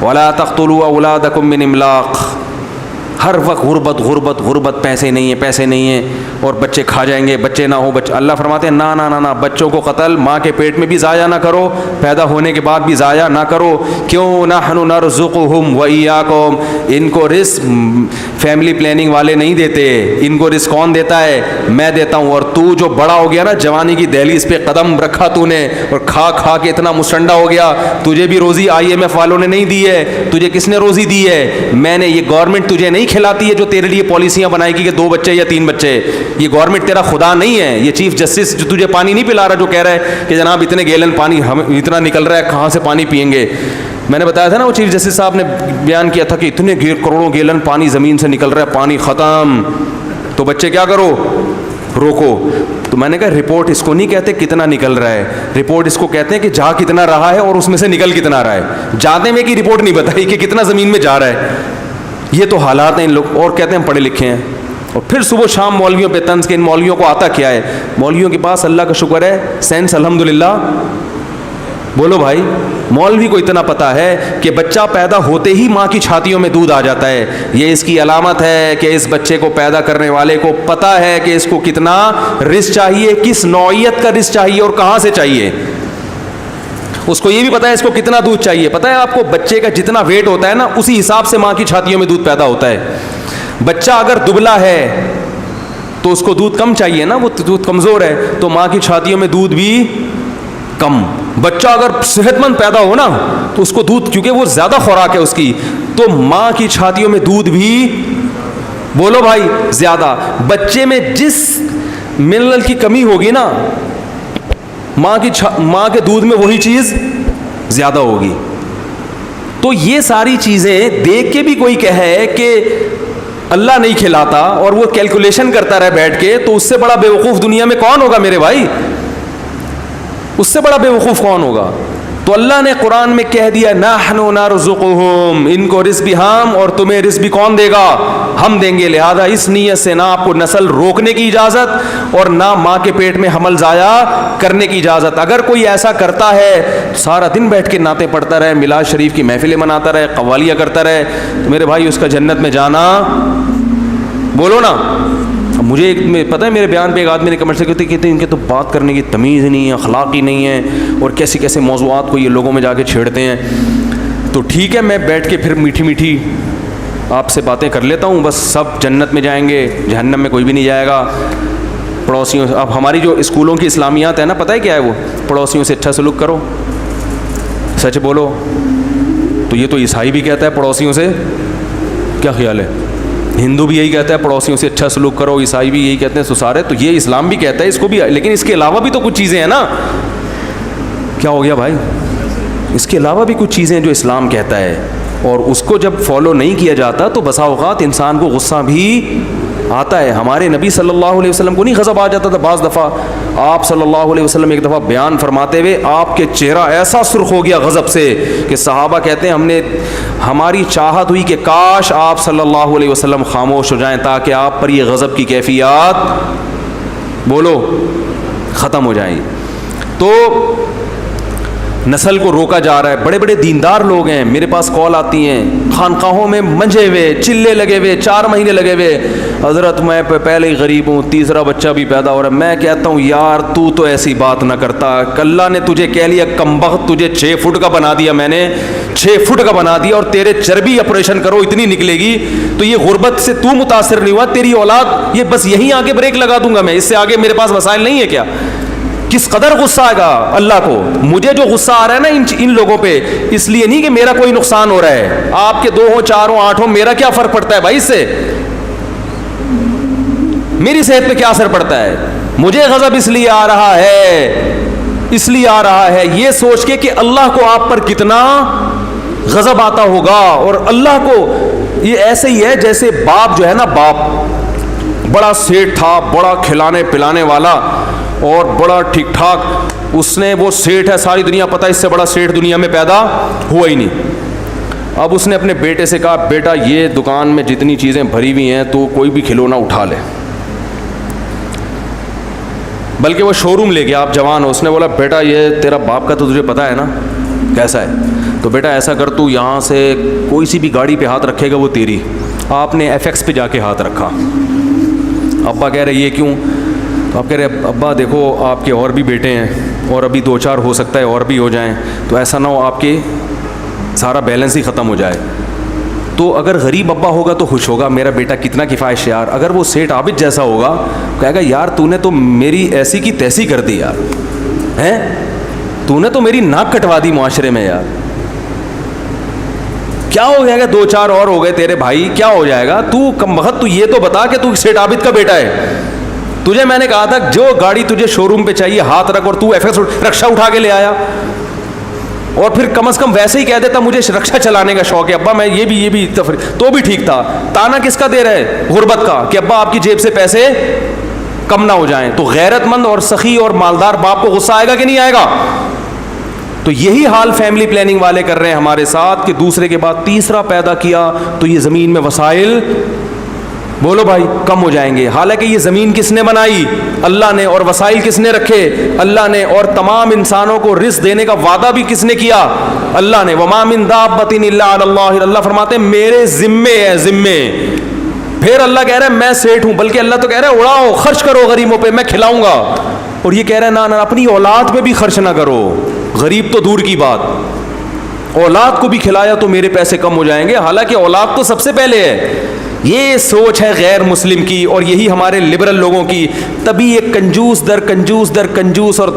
ولا تقتلوا اولادکم من املاق. ہر وقت غربت غربت غربت، پیسے نہیں ہیں پیسے نہیں ہیں، اور بچے کھا جائیں گے، بچے نہ ہو بچے. اللہ فرماتے ہیں نا نا نا نا، بچوں کو قتل ماں کے پیٹ میں بھی ضائع نہ کرو، پیدا ہونے کے بعد بھی ضائع نہ کرو. کیوں؟ نحن نرزقہم وایاکم. ان کو رزق فیملی پلاننگ والے نہیں دیتے، ان کو رزق کون دیتا ہے؟ میں دیتا ہوں. اور تو جو بڑا ہو گیا نا، جوانی کی دہلیز پہ قدم رکھا تو نے، اور کھا کھا کے اتنا مسٹنڈا ہو گیا، تجھے بھی روزی IMF والوں نے نہیں دی ہے. تجھے کس نے روزی دی ہے؟ میں نے. یہ گورنمنٹ تجھے نہیں کھلاتی ہے جو تیرے لیے پالیسیاں بنائے گی کہ 2 بچے یا 3 بچے. یہ گورنمنٹ تیرا خدا نہیں ہے. یہ چیف جسٹس جو تجھے پانی نہیں پلا رہا، جو کہہ رہا ہے کہ جناب اتنے گیلن پانی اتنا نکل رہا ہے، کہاں سے پانی پئیں گے. میں نے بتایا تھا نا، وہ چیف جسٹس صاحب نے بیان کیا تھا کہ اتنے کروڑوں گیلن پانی زمین سے نکل رہا ہے، پانی ختم. تو بچے کیا کرو؟ روکو. تو میں نے کہا رپورٹ اس کو نہیں کہتے کتنا نکل رہا ہے، رپورٹ اس کو کہتے ہیں کہ جا کتنا رہا ہے اور اس میں سے نکل کتنا رہا ہے. جانے میں کی رپورٹ نہیں بتائی کہ کتنا زمین میں جا رہا ہے. یہ تو حالات ہیں ان لوگ. اور کہتے ہیں ہم پڑھے لکھے ہیں، اور پھر صبح شام مولویوں پہ طنز کے. ان مولویوں کو آتا کیا ہے؟ مولویوں کے پاس اللہ کا شکر ہے سینس الحمدللہ. بولو بھائی. مولوی کو اتنا پتا ہے کہ بچہ پیدا ہوتے ہی ماں کی چھاتیوں میں دودھ آ جاتا ہے. یہ اس کی علامت ہے کہ اس بچے کو پیدا کرنے والے کو پتا ہے کہ اس کو کتنا رزق چاہیے، کس نوعیت کا رزق چاہیے اور کہاں سے چاہیے. اس کو یہ بھی پتا ہے اس کو کتنا دودھ چاہیے. پتا ہے آپ کو بچے کا جتنا ویٹ ہوتا ہے نا، اسی حساب سے ماں کی چھاتیوں میں دودھ پیدا ہوتا ہے. بچہ اگر دبلا ہے تو اس کو دودھ کم چاہیے نا، وہ دودھ کمزور ہے تو ماں کی چھاتیوں میں دودھ بھی کم. بچہ اگر صحت مند پیدا ہو نا تو اس کو دودھ، کیونکہ وہ زیادہ خوراک ہے اس کی، تو ماں کی چھاتیوں میں دودھ بھی، بولو بھائی، زیادہ. بچے میں جس منرل کی کمی ہوگی نا، ماں کے دودھ میں وہی چیز زیادہ ہوگی. تو یہ ساری چیزیں دیکھ کے بھی کوئی کہے کہ اللہ نہیں کھلاتا اور وہ کیلکولیشن کرتا رہے بیٹھ کے، تو اس سے بڑا بیوقوف دنیا میں کون ہوگا میرے بھائی؟ اس سے بڑا بیوقوف کون ہوگا؟ تو اللہ نے قرآن میں کہہ دیا نحن نرزقہم، ان کو رزق بھی ہم اور تمہیں رزق بھی کون دے گا؟ ہم دیں گے. لہذا اس نیت سے نہ آپ کو نسل روکنے کی اجازت اور نہ ماں کے پیٹ میں حمل ضائع کرنے کی اجازت. اگر کوئی ایسا کرتا ہے سارا دن بیٹھ کے نعتیں پڑھتا رہے، میلاد شریف کی محفلیں مناتا رہے، قوالیاں کرتا رہے، تو میرے بھائی اس کا جنت میں جانا، بولو نا. مجھے پتہ ہے میرے بیان پہ ایک آدمی نے کمنٹ سے کہتے ان کے تو بات کرنے کی تمیز نہیں ہے، اخلاق ہی نہیں ہے، اور کیسے کیسے موضوعات کو یہ لوگوں میں جا کے چھیڑتے ہیں. تو ٹھیک ہے، میں بیٹھ کے پھر میٹھی میٹھی آپ سے باتیں کر لیتا ہوں. بس سب جنت میں جائیں گے، جہنم میں کوئی بھی نہیں جائے گا. پڑوسیوں سے، اب ہماری جو اسکولوں کی اسلامیات ہے نا، پتہ ہے کیا ہے وہ؟ پڑوسیوں سے اچھا سلوک کرو. سچ بولو. تو یہ تو عیسائی بھی کہتا ہے پڑوسیوں سے، کیا خیال ہے؟ ہندو بھی یہی کہتا ہے پڑوسیوں سے اچھا سلوک کرو، عیسائی بھی یہی کہتے ہیں سسارے. تو یہ اسلام بھی کہتا ہے اس کو بھی، لیکن اس کے علاوہ بھی تو کچھ چیزیں ہیں نا. کیا ہو گیا بھائی؟ اس کے علاوہ بھی کچھ چیزیں جو اسلام کہتا ہے، اور اس کو جب فالو نہیں کیا جاتا تو بسا اوقات انسان کو غصہ بھی آتا ہے. ہمارے نبی صلی اللہ علیہ وسلم کو نہیں غضب آ جاتا تھا بعض دفعہ؟ آپ صلی اللہ علیہ وسلم ایک دفعہ بیان فرماتے ہوئے آپ کے چہرہ ایسا سرخ ہو گیا غضب سے کہ صحابہ کہتے ہیں ہماری چاہت ہوئی کہ کاش آپ صلی اللہ علیہ وسلم خاموش ہو جائیں تاکہ آپ پر یہ غضب کی کیفیات، بولو، ختم ہو جائیں. تو نسل کو روکا جا رہا ہے. بڑے بڑے دیندار لوگ ہیں، میرے پاس کال آتی ہیں، خانقاہوں میں منجے ہوئے، چلے لگے ہوئے، 4 مہینے لگے ہوئے، حضرت میں پہلے ہی غریب ہوں، تیسرا بچہ بھی پیدا ہو رہا ہے. میں کہتا ہوں یار تو ایسی بات نہ کرتا. اللہ نے تجھے کہہ لیا کمبخت، تجھے 6 فٹ کا بنا دیا، میں نے 6 فٹ کا بنا دیا، اور تیرے چربی آپریشن کرو اتنی نکلے گی. تو یہ غربت سے تو متاثر نہیں ہوا، تیری اولاد، یہ بس یہیں آگے بریک لگا دوں گا میں، اس سے آگے میرے پاس وسائل نہیں ہے. کیا کس قدر غصہ آئے گا اللہ کو. مجھے جو غصہ آ رہا ہے نا ان لوگوں پہ، اس لیے نہیں کہ میرا کوئی نقصان ہو رہا ہے. آپ کے 2 ہوں 4 ہوں 8 ہوں، میرا کیا فرق پڑتا ہے بھائی؟ اس سے میری صحت پہ کیا اثر پڑتا ہے؟ مجھے غضب اس لیے آ رہا ہے یہ سوچ کے کہ اللہ کو آپ پر کتنا غضب آتا ہوگا. اور اللہ کو یہ ایسے ہی ہے جیسے باپ جو ہے نا، باپ بڑا سیٹ تھا، بڑا کھلانے پلانے والا اور بڑا ٹھیک ٹھاک. اس نے، وہ سیٹ ہے، ساری دنیا پتہ، اس سے بڑا سیٹ دنیا میں پیدا ہوا ہی نہیں. اب اس نے اپنے بیٹے سے کہا بیٹا یہ دکان میں جتنی چیزیں بھری ہوئی ہیں تو کوئی بھی کھلونا اٹھا لے. بلکہ وہ شو روم لے گیا، آپ جوان ہو. اس نے بولا بیٹا یہ تیرا باپ کا تو تجھے پتہ ہے نا کیسا ہے، تو بیٹا ایسا کر تو یہاں سے کوئی سی بھی گاڑی پہ ہاتھ رکھے گا وہ تیری. آپ نے FX پہ جا کے ہاتھ رکھا. ابا کہہ رہے یہ کیوں؟ تو آپ کہہ رہے ابا دیکھو آپ کے اور بھی بیٹے ہیں اور ابھی 2-4 ہو سکتا ہے اور بھی ہو جائیں, تو ایسا نہ ہو آپ کے سارا بیلنس ہی ختم ہو جائے. تو اگر غریب ابا ہوگا تو خوش ہوگا, میرا بیٹا کتنا کفایت یار. اگر وہ سیٹھ عابد جیسا ہوگا کہے گا یار تو نے تو میری ایسی کی تیسی کر دی یار, ہیں تو نے تو میری ناک کٹوا دی معاشرے میں یار. کیا ہو جائے گا 2-4 اور ہو گئے تیرے بھائی, کیا ہو جائے گا؟ تو کم وقت تو یہ تو بتا کہ تو سیٹھ عابد کا بیٹا ہے. تجھے میں نے کہا تھا جو گاڑی تجھے شو روم پہ چاہیے ہاتھ رکھ, اور تو FX رکشہ اٹھا کے لے آیا. اور پھر کم از کم ویسے ہی کہہ دیتا مجھے رکشہ چلانے کا شوق ہے ابا, میں یہ بھی تو بھی ٹھیک تھا. تانا کس کا دے رہے ہے؟ غربت کا, کہ ابا آپ کی جیب سے پیسے کم نہ ہو جائیں. تو غیرت مند اور سخی اور مالدار باپ کو غصہ آئے گا کہ نہیں آئے گا؟ تو یہی حال فیملی پلاننگ والے کر رہے ہیں ہمارے ساتھ, کہ دوسرے کے بعد تیسرا پیدا کیا تو یہ زمین میں وسائل بولو بھائی کم ہو جائیں گے. حالانکہ یہ زمین کس نے بنائی؟ اللہ نے. اور وسائل کس نے رکھے؟ اللہ نے. اور تمام انسانوں کو رزق دینے کا وعدہ بھی کس نے کیا؟ اللہ نے. وما من دابۃ الا علی اللہ, اللہ فرماتے ہیں میرے ذمے ہے, ذمے. پھر اللہ کہہ رہا ہے میں سیٹھ ہوں, بلکہ اللہ تو کہہ رہا ہے اڑاؤ خرچ کرو غریبوں پہ, میں کھلاؤں گا. اور یہ کہہ رہا ہے نہ اپنی اولاد پہ بھی خرچ نہ کرو, غریب تو دور کی بات, اولاد کو بھی کھلایا تو میرے پیسے کم ہو جائیں گے. حالانکہ اولاد تو سب سے پہلے ہے. یہ سوچ ہے غیر مسلم کی, اور یہی ہمارے لبرل لوگوں کی. تبھی یہ کنجوس در کنجوس در کنجوس اور